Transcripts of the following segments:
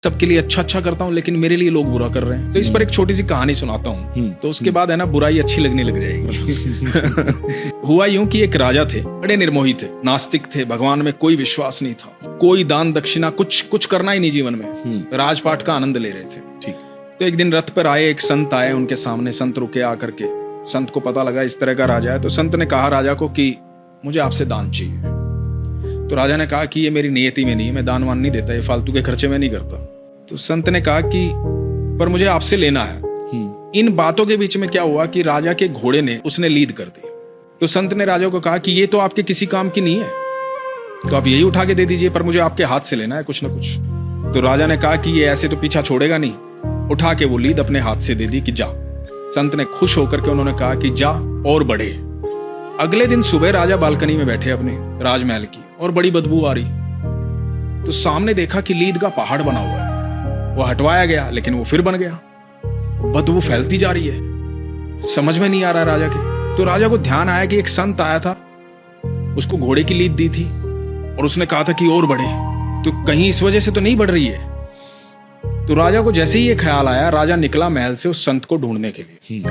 सबके लिए अच्छा अच्छा करता हूँ लेकिन मेरे लिए लोग बुरा कर रहे हैं। तो इस पर एक छोटी सी कहानी सुनाता हूँ, तो उसके बाद है ना बुराई अच्छी लगने लग जाएगी। हुआ यूं कि एक राजा थे, बड़े निर्मोही थे, नास्तिक थे, भगवान में कोई विश्वास नहीं था, कोई दान दक्षिणा कुछ करना ही नहीं जीवन में, राजपाट का आनंद ले रहे थे। ठीक। तो एक दिन रथ पर आए, एक संत आए उनके सामने। संत रुके आकर के, संत को पता लगा इस तरह का राजा है। तो संत ने कहा राजा को कि मुझे आपसे दान चाहिए। तो राजा ने कहा कि ये मेरी नियति में नहीं है, मैं दान वान नहीं देता, ये फालतू के खर्चे में नहीं करता। तो संत ने कहा कि पर मुझे आपसे लेना है। इन बातों के बीच में क्या हुआ कि राजा के घोड़े ने उसने लीद कर दी। तो संत ने राजा को कहा कि ये तो आपके किसी काम की नहीं है, तो आप यही उठा के दे दीजिए, पर मुझे आपके हाथ से लेना है कुछ ना कुछ। तो राजा ने कहा कि ये ऐसे तो पीछा छोड़ेगा नहीं, उठा के वो लीद अपने हाथ से दे दी कि जा। संत ने खुश होकर के उन्होंने कहा कि जा और बढ़े। अगले दिन सुबह राजा बालकनी में बैठे अपने राजमहल की, और बड़ी बदबू आ रही। तो सामने देखा कि लीद का पहाड़ बना हुआ है। वो हटवाया गया लेकिन वो फिर बन गया, बदबू फैलती जा रही है, समझ में नहीं आ रहा राजा के। तो राजा को ध्यान आया कि एक संत आया था, उसको घोड़े की लीद दी थी और उसने कहा था कि और बढ़े, तो कहीं इस वजह से तो नहीं बढ़ रही है। तो राजा को जैसे ही ये ख्याल आया, राजा निकला महल से उस संत को ढूंढने के लिए।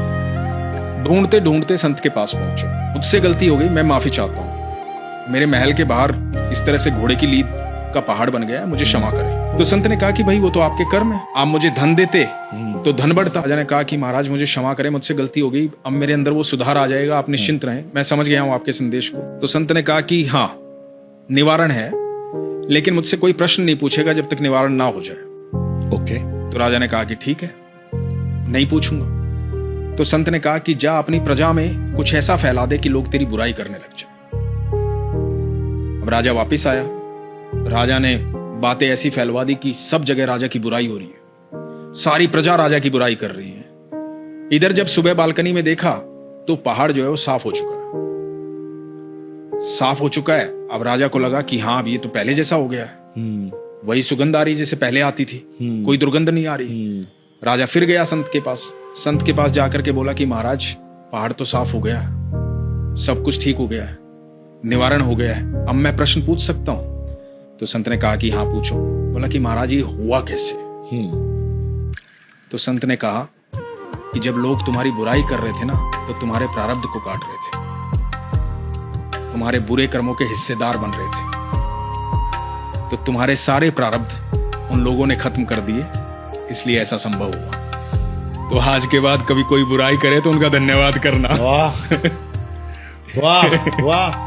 ढूंढते ढूंढते संत के पास पहुंचे। मुझसे गलती हो गई, मैं माफी चाहता हूँ, मेरे महल के बाहर इस तरह से घोड़े की लीद का पहाड़ बन गया है, मुझे क्षमा करें। तो संत ने कहा कि भाई वो तो आपके कर्म है, आप मुझे धन देते तो धन बढ़ता। राजा ने कहा कि महाराज मुझे क्षमा करें, मुझसे गलती हो गई, अब मेरे अंदर वो सुधार आ जाएगा, आप निश्चिंत रहें, मैं समझ गया हूँ आपके संदेश को। तो संत ने कहा कि हाँ निवारण है, लेकिन मुझसे कोई प्रश्न नहीं पूछेगा जब तक निवारण ना हो जाए। ओके। तो राजा ने कहा कि ठीक है, नहीं पूछूंगा। तो संत ने कहा कि जा अपनी प्रजा में कुछ ऐसा फैला दे कि लोग तेरी बुराई करने लग जाए। अब राजा वापिस आया, राजा ने बातें ऐसी फैलवा दी कि सब जगह राजा की बुराई हो रही है, सारी प्रजा राजा की बुराई कर रही है। इधर जब सुबह बालकनी में देखा तो पहाड़ जो है वो साफ हो चुका है, साफ हो चुका है। अब राजा को लगा कि हाँ अब ये तो पहले जैसा हो गया है, वही सुगंध आ रही जैसे पहले आती थी, कोई दुर्गंध नहीं आ रही। राजा फिर गया संत के पास। संत के पास जाकर के बोला कि महाराज पहाड़ तो साफ हो गया है, सब कुछ ठीक हो गया है, निवारण हो गया है, अब मैं प्रश्न पूछ सकता हूं? तो संत ने कहा कि हाँ पूछो। बोला कि महाराज ये हुआ कैसे? तो संत ने कहा कि जब लोग तुम्हारी बुराई कर रहे थे ना, तो तुम्हारे प्रारब्ध को काट रहे थे, तुम्हारे बुरे कर्मों के हिस्सेदार बन रहे थे, तो तुम्हारे सारे प्रारब्ध उन लोगों ने खत्म कर दिए, इसलिए ऐसा संभव हुआ। तो आज के बाद कभी कोई बुराई करे तो उनका धन्यवाद करना। वाह वाह वाह।